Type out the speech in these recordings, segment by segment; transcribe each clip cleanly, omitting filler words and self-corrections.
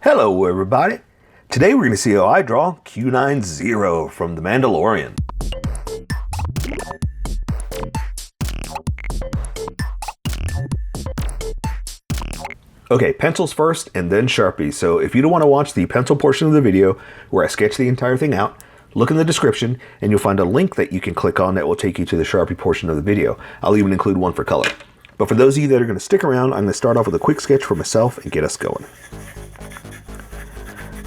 Hello everybody! Today we're going to see how I draw Q9-0 from the Mandalorian. Okay, pencils first and then Sharpies. So if you don't want to watch the pencil portion of the video where I sketch the entire thing out, look in the description and you'll find a link that you can click on that will take you to the Sharpie portion of the video. I'll even include one for color. But for those of you that are going to stick around, I'm going to start off with a quick sketch for myself and get us going.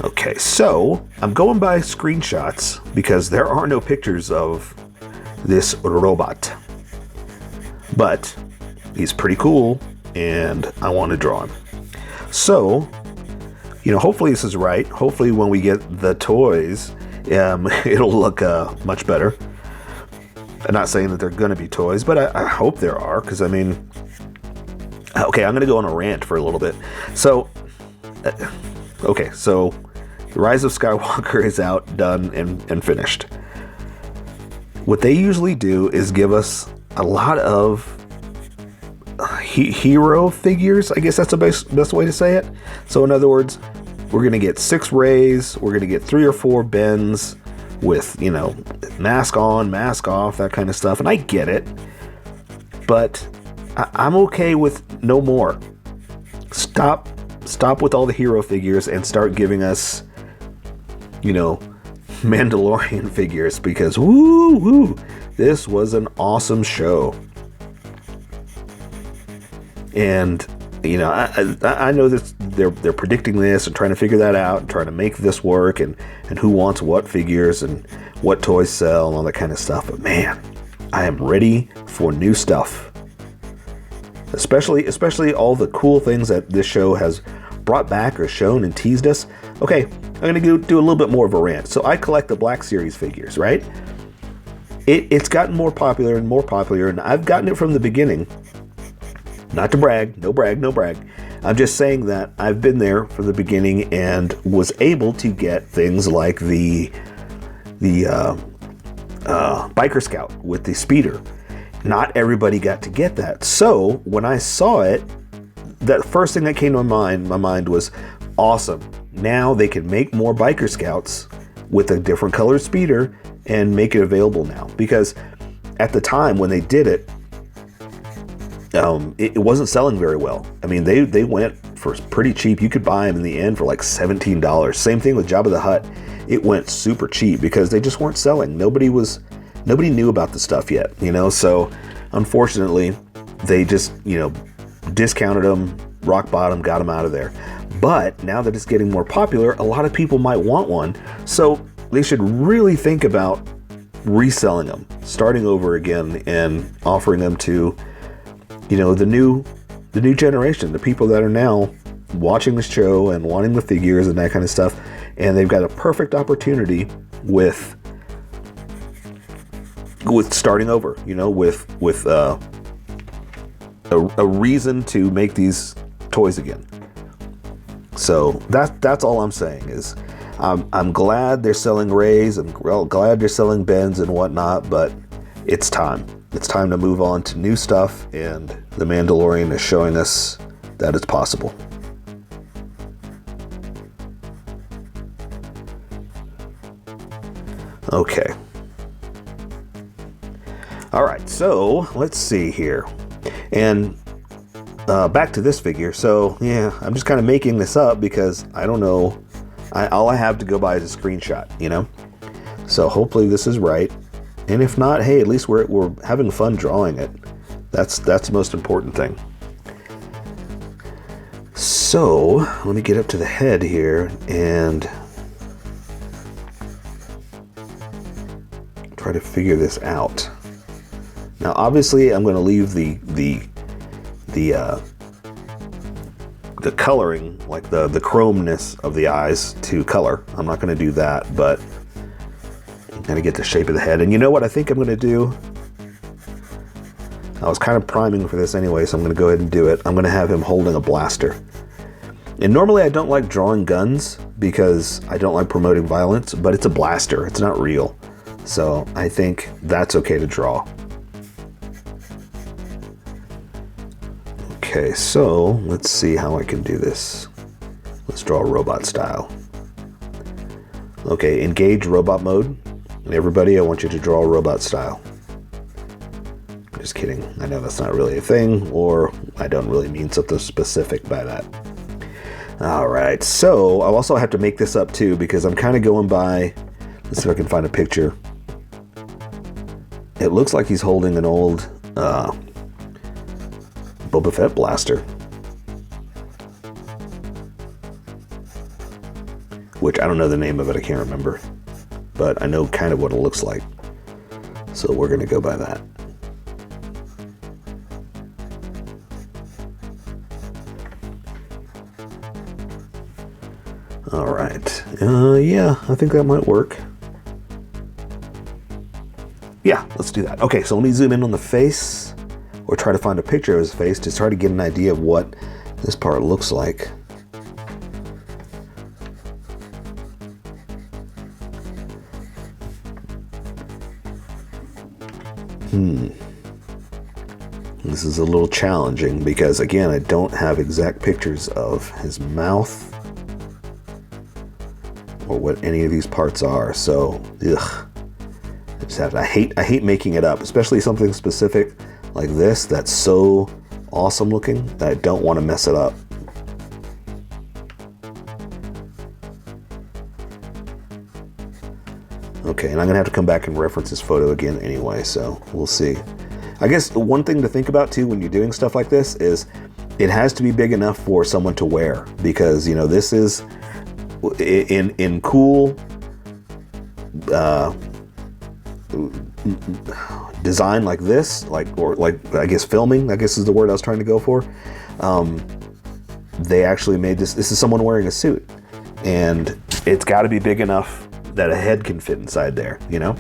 Okay, so I'm going by screenshots because there are no pictures of this robot. But he's pretty cool and I want to draw him. So, you know, hopefully this is right. Hopefully when we get the toys, it'll look much better. I'm not saying that they're going to be toys, but I hope there are, because I mean, okay, I'm going to go on a rant for a little bit. So, okay, so Rise of Skywalker is out, done, and finished. What they usually do is give us a lot of hero figures. I guess that's the best way to say it. So in other words, we're going to get 6 Rays, we're going to get 3 or 4 Bens with, you know, mask on, mask off, that kind of stuff. And I get it, but I'm okay with no more. Stop with all the hero figures and start giving us, you know, Mandalorian figures, because woo, this was an awesome show. And you know, I know that they're predicting this and trying to figure that out and trying to make this work, and who wants what figures and what toys sell and all that kind of stuff. But man, I am ready for new stuff. Especially all the cool things that this show has brought back or shown and teased us. Okay, I'm gonna do a little bit more of a rant. So I collect the Black Series figures, right? It's gotten more popular and more popular, and I've gotten it from the beginning. Not to brag, no brag. I'm just saying that I've been there from the beginning and was able to get things like the Biker Scout with the speeder. Not everybody got to get that. So when I saw it, that first thing that came to my mind was, awesome. Now they can make more Biker Scouts with a different colored speeder and make it available now. Because at the time when they did it, it wasn't selling very well. I mean, they went for pretty cheap. You could buy them in the end for like $17. Same thing with Jabba the Hutt. It went super cheap because they just weren't selling. Nobody knew about the stuff yet, you know? So unfortunately, they just, you know, discounted them, rock bottom, got them out of there. But now that it's getting more popular, a lot of people might want one. So they should really think about reselling them, starting over again and offering them to, you know, the new generation, the people that are now watching the show and wanting the figures and that kind of stuff. And they've got a perfect opportunity with starting over, you know, with a reason to make these toys again. So that's all I'm saying is I'm glad they're selling Rays. I'm glad they're selling Bens and whatnot, but it's time. It's time to move on to new stuff, and The Mandalorian is showing us that it's possible. Okay. All right, so let's see here. And back to this figure. So yeah, I'm just kind of making this up because I don't know. All I have to go by is a screenshot, you know? So hopefully this is right. And if not, hey, at least we're having fun drawing it. That's the most important thing. So let me get up to the head here and try to figure this out. Now, obviously, I'm going to leave the coloring, like the chromeness of the eyes, to color. I'm not going to do that, but I'm going to get the shape of the head. And you know what I think I'm going to do? I was kind of priming for this anyway, so I'm going to go ahead and do it. I'm going to have him holding a blaster. And normally I don't like drawing guns because I don't like promoting violence, but it's a blaster. It's not real. So I think that's okay to draw. Okay, so let's see how I can do this. Let's draw robot style. Okay, engage robot mode. And everybody, I want you to draw robot style. Just kidding. I know that's not really a thing, or I don't really mean something specific by that. All right, so I'll also have to make this up too, because I'm kind of going by, let's see if I can find a picture. It looks like he's holding an old Boba Fett blaster, which I don't know the name of it, I can't remember, but I know kind of what it looks like. So we're gonna go by that. All right, yeah, I think that might work. Yeah, let's do that. Okay, so let me zoom in on the face, or try to find a picture of his face to try to get an idea of what this part looks like. This is a little challenging because, again, I don't have exact pictures of his mouth or what any of these parts are, so ugh. I hate making it up, especially something specific like this that's so awesome looking that I don't want to mess it up. Okay, and I'm gonna have to come back and reference this photo again anyway, so we'll see. I guess one thing to think about too when you're doing stuff like this is it has to be big enough for someone to wear, because you know this is in cool design like this, or I guess filming, I guess is the word I was trying to go for. They actually made this. This is someone wearing a suit, and it's got to be big enough that a head can fit inside there, you know?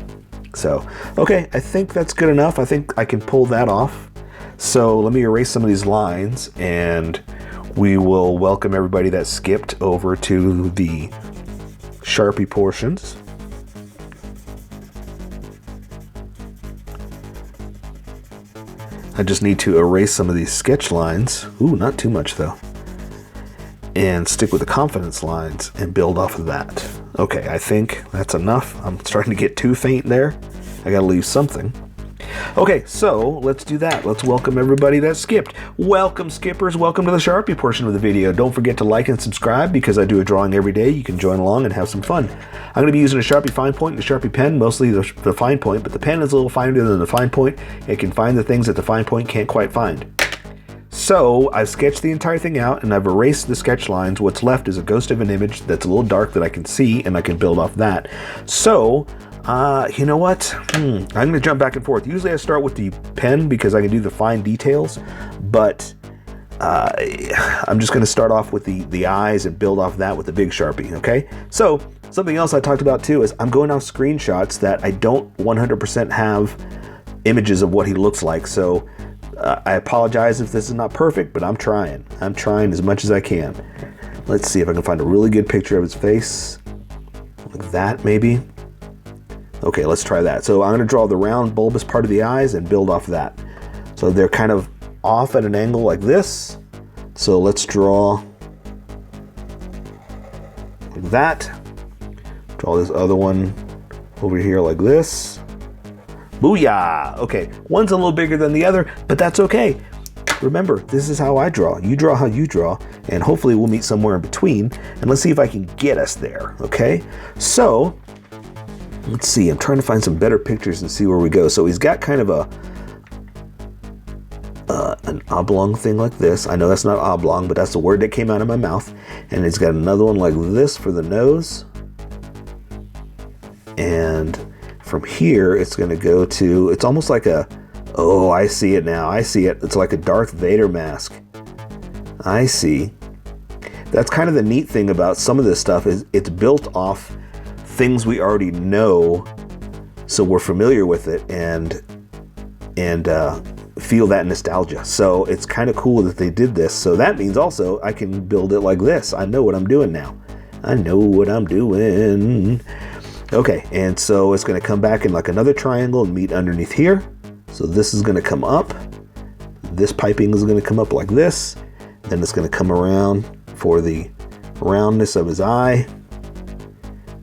So, okay, I think that's good enough. I think I can pull that off. So let me erase some of these lines, and we will welcome everybody that skipped over to the Sharpie portions. I just need to erase some of these sketch lines. Ooh, not too much though. And stick with the confidence lines and build off of that. Okay, I think that's enough. I'm starting to get too faint there. I gotta leave something. Okay, so let's do that. Let's welcome everybody that skipped. Welcome, skippers. Welcome to the Sharpie portion of the video. Don't forget to like and subscribe because I do a drawing every day. You can join along and have some fun. I'm going to be using a Sharpie fine point and a Sharpie pen, mostly the fine point, but the pen is a little finer than the fine point. It can find the things that the fine point can't quite find. So I've sketched the entire thing out and I've erased the sketch lines. What's left is a ghost of an image that's a little dark that I can see, and I can build off that. So you know what? I'm going to jump back and forth. Usually I start with the pen because I can do the fine details, but I'm just going to start off with the eyes and build off that with the big Sharpie, okay? So something else I talked about too is I'm going off screenshots that I don't 100% have images of what he looks like. So I apologize if this is not perfect, but I'm trying. I'm trying as much as I can. Let's see if I can find a really good picture of his face. Like that, maybe. Okay, let's try that. So I'm going to draw the round bulbous part of the eyes and build off that. So they're kind of off at an angle like this. So let's draw like that. Draw this other one over here like this. Booyah! Okay, one's a little bigger than the other, but that's okay. Remember, this is how I draw. You draw how you draw, and hopefully we'll meet somewhere in between. And let's see if I can get us there, okay? So, let's see. I'm trying to find some better pictures and see where we go. So he's got kind of an oblong thing like this. I know that's not oblong, but that's the word that came out of my mouth. And he's got another one like this for the nose. And from here, it's going to go to, it's almost like a, oh, I see it now. I see it. It's like a Darth Vader mask. I see. That's kind of the neat thing about some of this stuff is it's built off things we already know, so we're familiar with it and feel that nostalgia. So it's kind of cool that they did this. So that means also I can build it like this. I know what I'm doing now. I know what I'm doing. Okay, and so it's going to come back in like another triangle and meet underneath here. So this is going to come up. This piping is going to come up like this. Then it's going to come around for the roundness of his eye.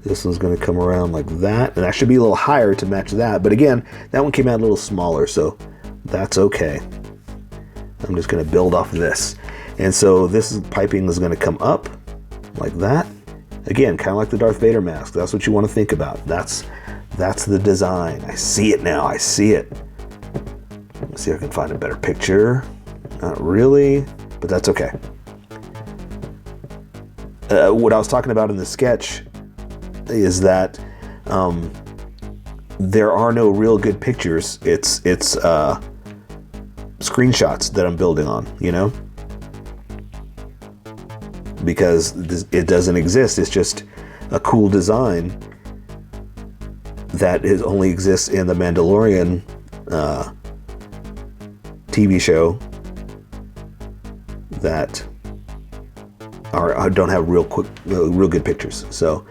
This one's going to come around like that, and that should be a little higher to match that. But again, that one came out a little smaller, so that's okay. I'm just going to build off of this. And so this piping is going to come up like that. Again, kind of like the Darth Vader mask. That's what you want to think about. That's the design. I see it now. I see it. Let's see if I can find a better picture. Not really, but that's okay. What I was talking about in the sketch is that there are no real good pictures. It's screenshots that I'm building on, you know, because it doesn't exist. It's just a cool design that only exists in the Mandalorian TV show that don't have real good pictures. So,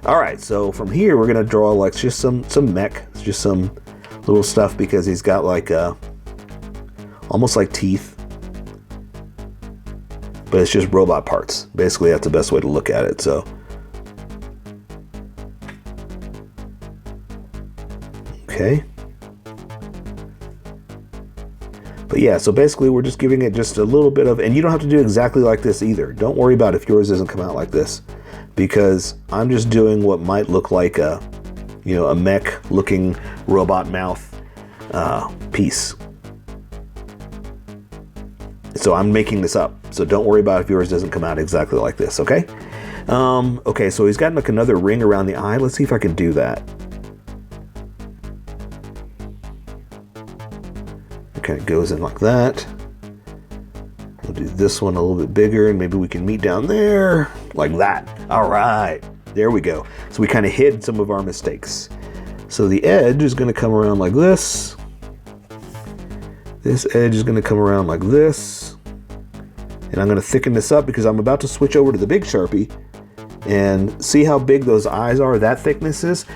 all right. So from here, we're gonna draw like just some mech, just some little stuff, because he's got like almost like teeth, but it's just robot parts. Basically, that's the best way to look at it. So, okay. But yeah, so basically we're just giving it just a little bit of, and you don't have to do exactly like this either. Don't worry about if yours doesn't come out like this, because I'm just doing what might look like a, you know, a mech looking robot mouth piece. So I'm making this up. So don't worry about if yours doesn't come out exactly like this, okay? Okay, so he's got like another ring around the eye. Let's see if I can do that. Okay, it goes in like that. We'll do this one a little bit bigger, and maybe we can meet down there like that. All right, there we go. So we kind of hid some of our mistakes. So the edge is going to come around like this. This edge is going to come around like this. And I'm going to thicken this up because I'm about to switch over to the big Sharpie. And see how big those eyes are, that thickness is?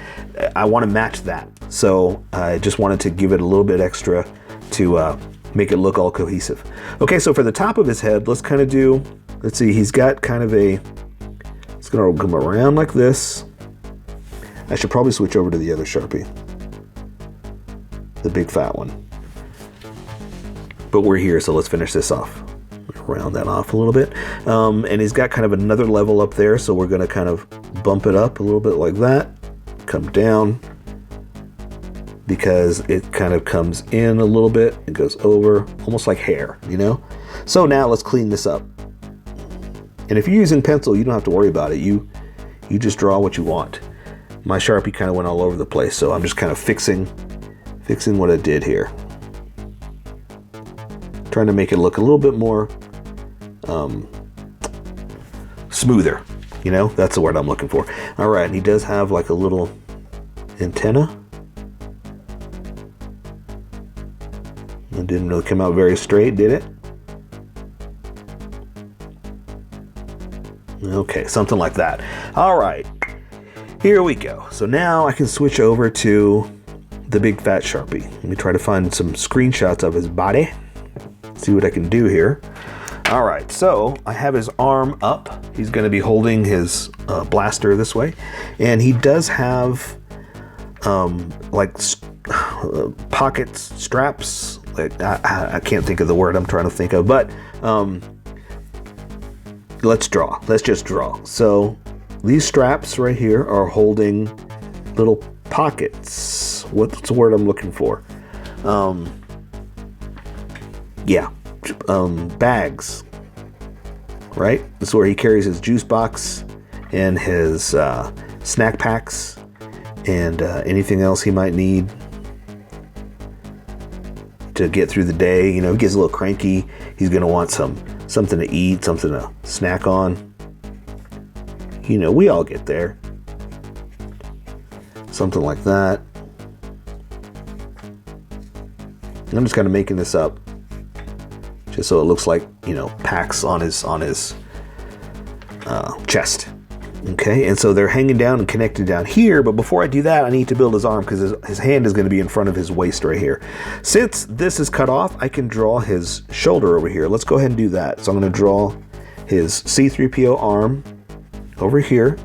I want to match that. So I just wanted to give it a little bit extra to make it look all cohesive. Okay, so for the top of his head, let's kind of do, let's see, he's got kind of a, it's going to come around like this. I should probably switch over to the other Sharpie, the big fat one. But we're here, so let's finish this off. Round that off a little bit. And he's got kind of another level up there, so we're going to kind of bump it up a little bit like that. Come down, because it kind of comes in a little bit. It goes over, almost like hair, you know? So now let's clean this up. And if you're using pencil, you don't have to worry about it. You just draw what you want. My Sharpie kind of went all over the place, so I'm just kind of fixing what I did here. Trying to make it look a little bit more smoother, you know? That's the word I'm looking for. All right, and he does have like a little antenna. It didn't really come out very straight, did it? Okay, something like that. All right, here we go. So now I can switch over to the big fat Sharpie. Let me try to find some screenshots of his body. See what I can do here. All right, so I have his arm up. He's going to be holding his blaster this way, and he does have like pockets, straps. Like I can't think of the word I'm trying to think of, but let's draw. Let's just draw. So these straps right here are holding little pockets. What's the word I'm looking for? Yeah, bags, right? This is where he carries his juice box and his snack packs and anything else he might need to get through the day. You know, he gets a little cranky. He's gonna want something to eat, something to snack on. You know, we all get there. Something like that. And I'm just kind of making this up, just so it looks like, you know, packs on his chest. Okay, and so they're hanging down and connected down here, but before I do that, I need to build his arm, because his hand is going to be in front of his waist right here. Since this is cut off, I can draw his shoulder over here. Let's go ahead and do that. So I'm going to draw his C-3PO arm over here,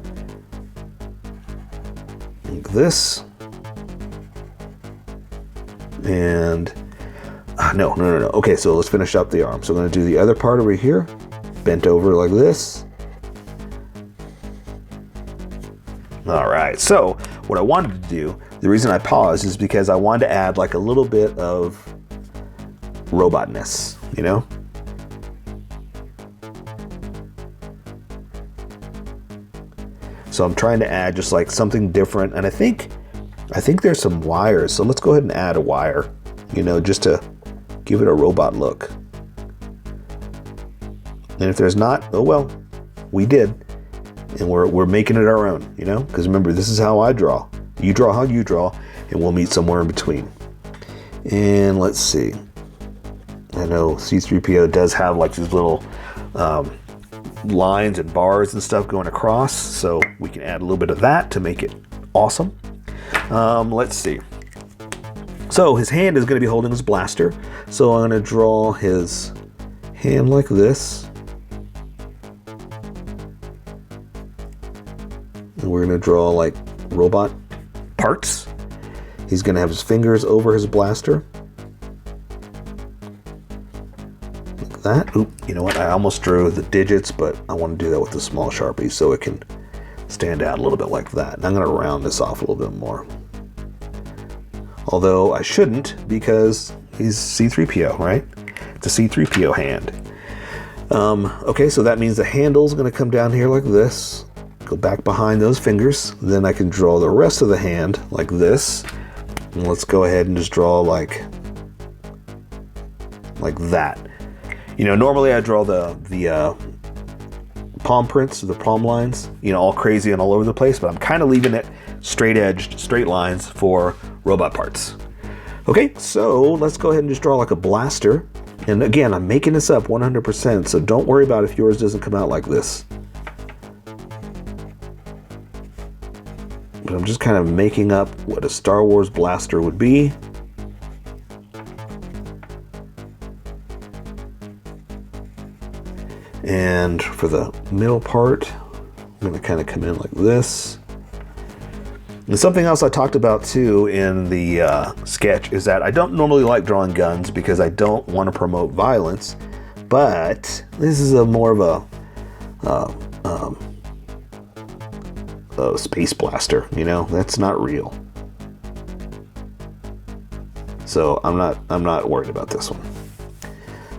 like this, and no. Okay, so let's finish up the arm. So I'm going to do the other part over here, bent over like this. All right, so what I wanted to do, the reason I paused is because I wanted to add like a little bit of robotness, you know? So I'm trying to add just like something different, and I think there's some wires, so let's go ahead and add a wire, you know, just to give it a robot look. And if there's not, oh well, we did, and we're making it our own, you know, because remember, this is how I draw. You draw how you draw, and we'll meet somewhere in between. And let's see. I know C3PO does have like these little lines and bars and stuff going across, so we can add a little bit of that to make it awesome. Let's see. So his hand is going to be holding his blaster, so I'm going to draw his hand like this, and we're going to draw like robot parts. He's going to have his fingers over his blaster like that. Oop, you know what, I almost drew the digits, but I want to do that with the small Sharpie so it can stand out a little bit like that. And I'm going to round this off a little bit more, although I shouldn't, because he's C3PO, right? It's a C3PO hand. Okay, so that means the handle's going to come down here like this, go back behind those fingers. Then I can draw the rest of the hand like this. And let's go ahead and just draw like that. You know, normally I draw the palm prints, the palm lines, you know, all crazy and all over the place, but I'm kind of leaving it straight-edged, straight lines for robot parts. Okay, so let's go ahead and just draw like a blaster. And again, I'm making this up 100%, so don't worry about if yours doesn't come out like this. But I'm just kind of making up what a Star Wars blaster would be. And for the middle part, I'm going to kind of come in like this. And something else I talked about too in the sketch is that I don't normally like drawing guns because I don't want to promote violence, but this is a more of a space blaster, you know, that's not real. So I'm not worried about this one.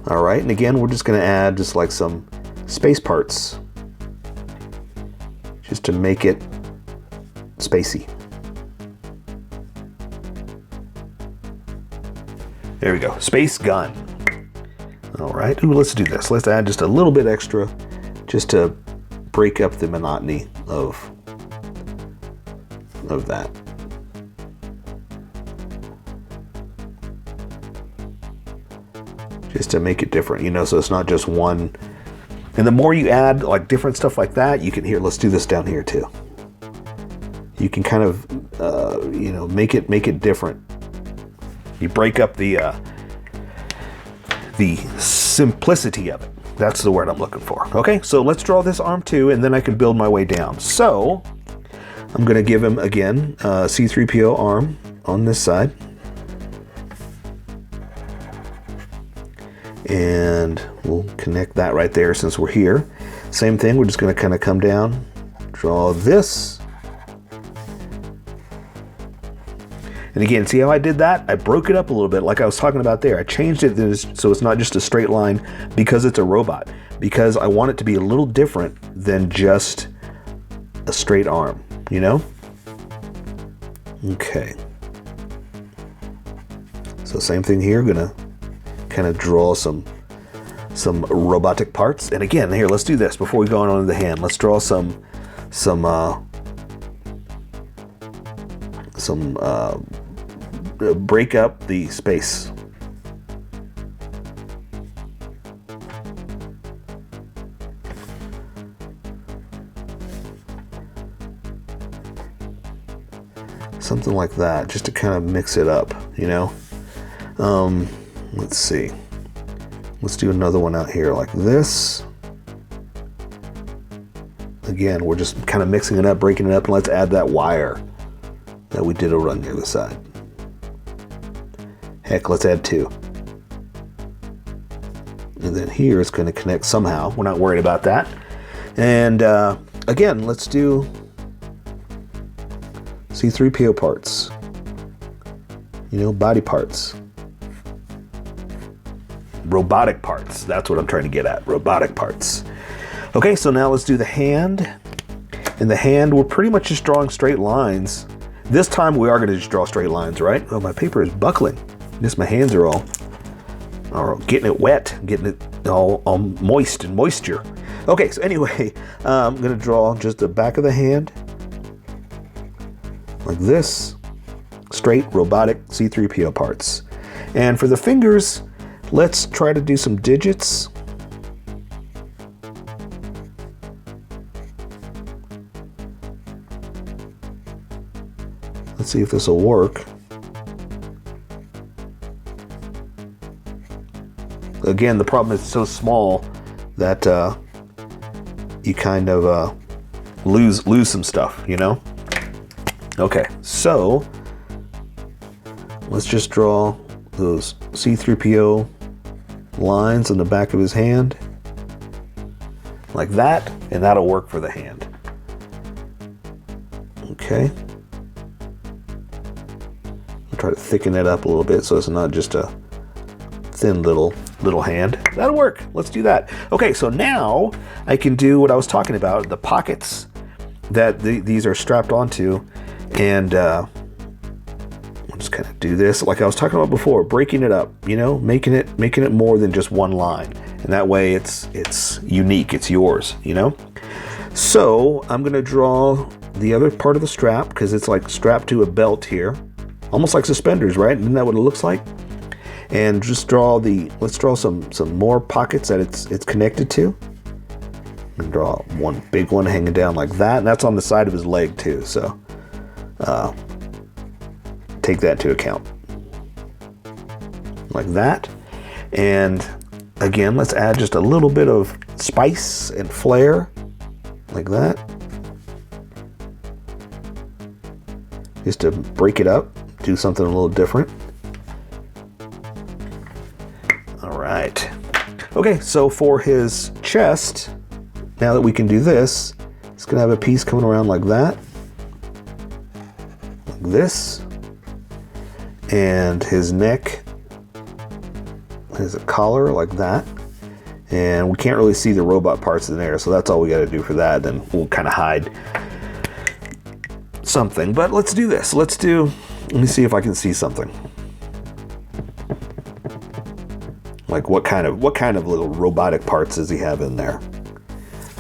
All right, and again, we're just going to add just like some space parts just to make it spacey. There we go, space gun. All right, ooh, let's do this. Let's add just a little bit extra just to break up the monotony of that. Just to make it different, you know, so it's not just one. And the more you add like different stuff like that, you can, here, let's do this down here too. You can kind of, you know, make it different. You break up the simplicity of it. That's the word I'm looking for. Okay, so let's draw this arm too, and then I can build my way down. So I'm going to give him, again, C3PO arm on this side. And we'll connect that right there since we're here. Same thing, we're just going to kind of come down, draw this. And again, see how I did that? I broke it up a little bit like I was talking about there. I changed it so it's not just a straight line because it's a robot. Because I want it to be a little different than just a straight arm, you know? Okay. So same thing here, gonna kind of draw some robotic parts. And again, here, let's do this before we go on to the hand. Let's draw some break up the space. Something like that, just to kind of mix it up, you know? Let's see. Let's do another one out here like this. again, we're just kind of mixing it up, breaking it up, and let's add that wire that we did over on the other side. Heck, let's add 2. And then here it's going to connect somehow. We're not worried about that. And again, let's do C3PO parts. You know, body parts. Robotic parts. That's what I'm trying to get at. Robotic parts. Okay, so now let's do the hand. And the hand, we're pretty much just drawing straight lines. This time we are going to just draw straight lines, right? Oh, my paper is buckling. Just my hands are all getting it wet, getting it all moist and moisture. Okay, so anyway, I'm going to draw just the back of the hand like this. Straight robotic C3PO parts. And for the fingers, let's try to do some digits. Let's see if this will work. Again, the problem is it's so small that you kind of lose some stuff, you know? Okay, so let's just draw those C3PO lines on the back of his hand like that, and that'll work for the hand. Okay. I'll try to thicken it up a little bit so it's not just a thin little hand. That'll work. Let's do that. Okay, so now I can do what I was talking about, the pockets that these are strapped onto, and I'll just kind of do this like I was talking about before, breaking it up, you know, making it more than just one line, and that way it's unique, it's yours, you know. So I'm gonna draw the other part of the strap because it's like strapped to a belt here, almost like suspenders, right? Isn't that what it looks like? And just let's draw some more pockets that it's connected to. And draw one big one hanging down like that, and that's on the side of his leg too, so take that into account. Like that. And again, let's add just a little bit of spice and flair, like that. Just to break it up, do something a little different. Right. Okay, so for his chest, now that we can do this, it's gonna have a piece coming around like that, like this, and his neck has a collar like that, and we can't really see the robot parts in there, so that's all we got to do for that. Then we'll kind of hide something, but let's do this. Let me see if I can see something. Like what kind of little robotic parts does he have in there?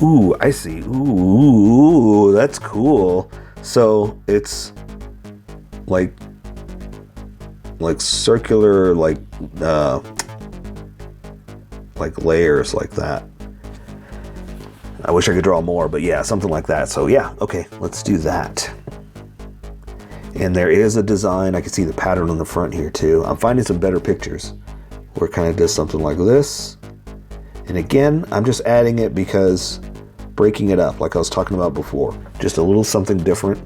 Ooh, I see. Ooh, that's cool. So it's like circular, like layers like that. I wish I could draw more, but yeah, something like that. So yeah, okay, let's do that. And there is a design. I can see the pattern on the front here too. I'm finding some better pictures where it kind of does something like this. And again, I'm just adding it because breaking it up, like I was talking about before, just a little something different.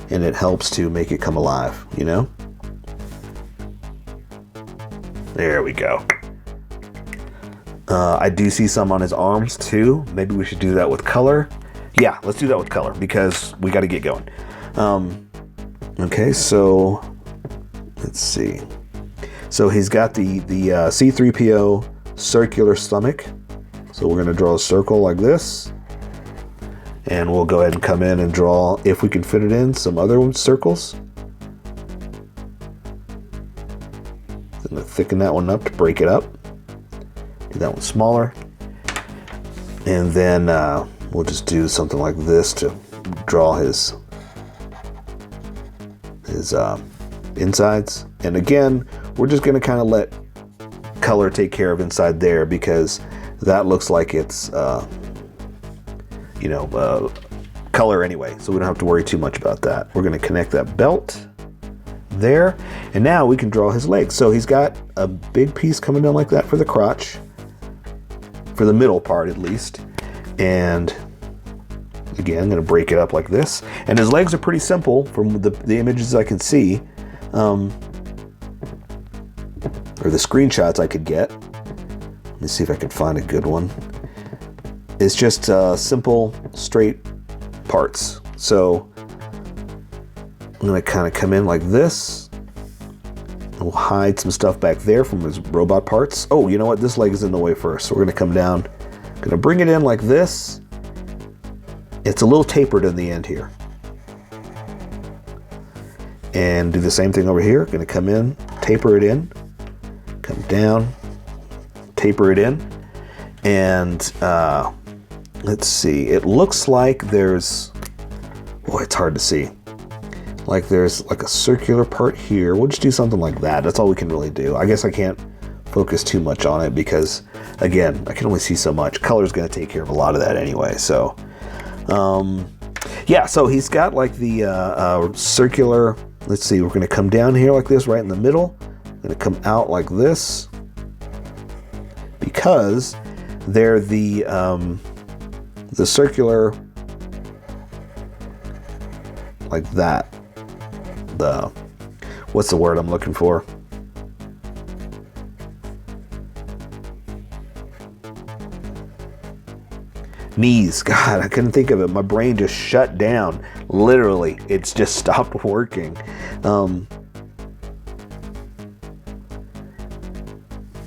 And it helps to make it come alive, you know? There we go. I do see some on his arms too. Maybe we should do that with color. Yeah, let's do that with color because we got to get going. Okay, so let's see. So he's got the C3PO circular stomach. So we're going to draw a circle like this. And we'll go ahead and come in and draw, if we can fit it in, some other circles. I'm going to thicken that one up to break it up. Do that one smaller. And then we'll just do something like this to draw his insides. And again, we're just going to kind of let color take care of inside there because that looks like it's color anyway, so we don't have to worry too much about that. We're going to connect that belt there, and now we can draw his legs. So he's got a big piece coming down like that for the crotch, for the middle part at least, And again, I'm going to break it up like this. And his legs are pretty simple from the images I can see, or the screenshots I could get. Let me see if I can find a good one. It's just simple, straight parts. So I'm going to kind of come in like this. We'll hide some stuff back there from his robot parts. Oh, you know what? This leg is in the way first. So we're going to come down. Going to bring it in like this. It's a little tapered in the end here. And do the same thing over here. Going to come in, taper it in, come down, taper it in. And let's see. It looks like there's, boy, it's hard to see. Like there's like a circular part here. We'll just do something like that. That's all we can really do. I guess I can't focus too much on it because, again, I can only see so much. Color's going to take care of a lot of that anyway. So, yeah, so he's got like the circular, let's see, we're going to come down here like this right in the middle. Going to come out like this because they're the circular, like that. What's the word I'm looking for? Knees. God, I couldn't think of it. My brain just shut down. Literally, it's just stopped working.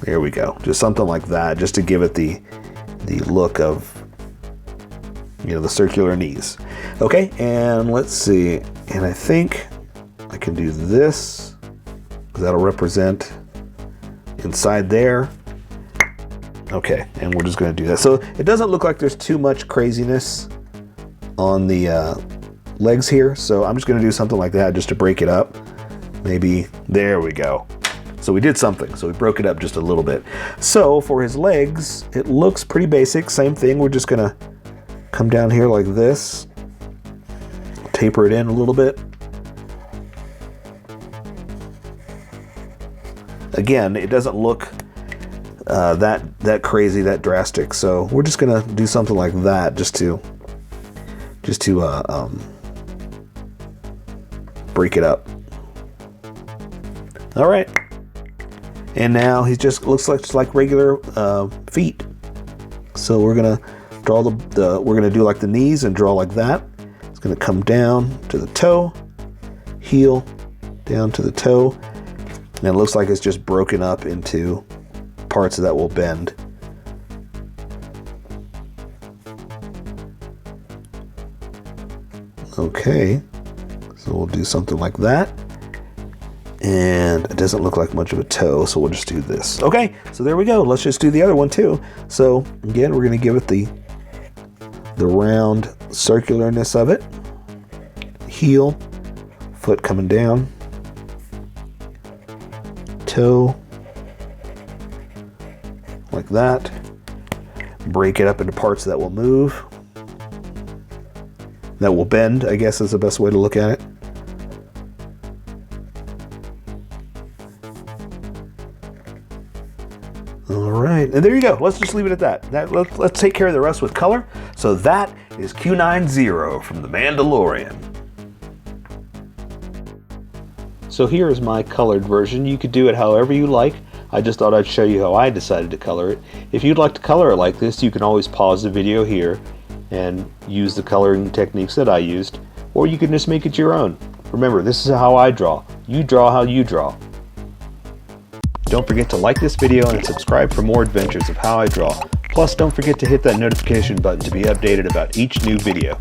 There we go. Just something like that, just to give it the look of, you know, the circular knees. Okay, and let's see. And I think I can do this. That'll represent inside there. Okay, and we're just going to do that. So it doesn't look like there's too much craziness on the legs here. So I'm just going to do something like that just to break it up. Maybe, there we go. So we did something. So we broke it up just a little bit. So for his legs, it looks pretty basic. Same thing. We're just going to come down here like this. Taper it in a little bit. Again, it doesn't look that crazy, that drastic. So we're just gonna do something like that, just to break it up. All right, and now he just looks like regular feet. So we're gonna draw we're gonna do like the knees and draw like that. It's gonna come down to the toe, heel, down to the toe. And it looks like it's just broken up into parts that will bend. Okay, so we'll do something like that. And it doesn't look like much of a toe, so we'll just do this. Okay, so there we go. Let's just do the other one too. So again, we're gonna give it the round circularness of it. Heel, foot coming down. Toe, like that. Break it up into parts that will move, that will bend, I guess is the best way to look at it. All right, and there you go. Let's just leave it at that. Let's take care of the rest with color. So that is Q9-0 from the Mandalorian. So here is my colored version. You could do it however you like. I just thought I'd show you how I decided to color it. If you'd like to color it like this, you can always pause the video here and use the coloring techniques that I used, or you can just make it your own. Remember, this is how I draw. You draw how you draw. Don't forget to like this video and subscribe for more adventures of how I draw. Plus, don't forget to hit that notification button to be updated about each new video.